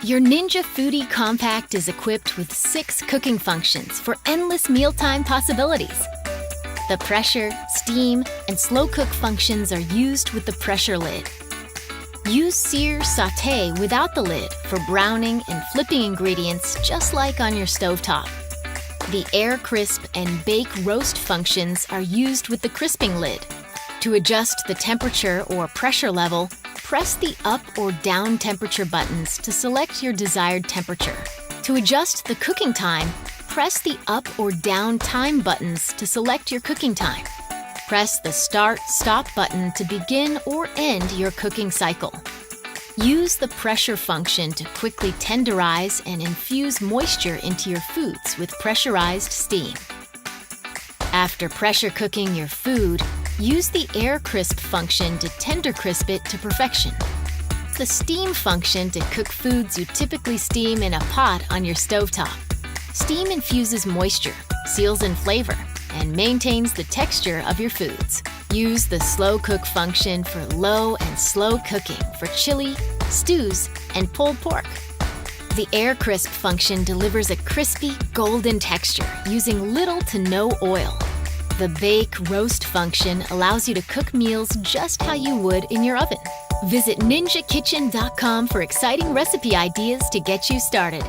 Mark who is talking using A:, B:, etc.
A: Your Ninja Foodi Compact is equipped with 6 cooking functions for endless mealtime possibilities. The pressure, steam, and slow cook functions are used with the pressure lid. Use sear, sauté without the lid for browning and flipping ingredients just like on your stovetop. The air crisp and bake roast functions are used with the crisping lid. To adjust the temperature or pressure level, press the up or down temperature buttons to select your desired temperature. To adjust the cooking time, press the up or down time buttons to select your cooking time. Press the start/stop button to begin or end your cooking cycle. Use the pressure function to quickly tenderize and infuse moisture into your foods with pressurized steam. After pressure cooking your food, use the air crisp function to tender crisp it to perfection. The steam function to cook foods you typically steam in a pot on your stovetop. Steam infuses moisture, seals in flavor, and maintains the texture of your foods. Use the slow cook function for low and slow cooking for chili, stews, and pulled pork. The air crisp function delivers a crispy, golden texture using little to no oil. The bake roast function allows you to cook meals just how you would in your oven. Visit ninjakitchen.com for exciting recipe ideas to get you started.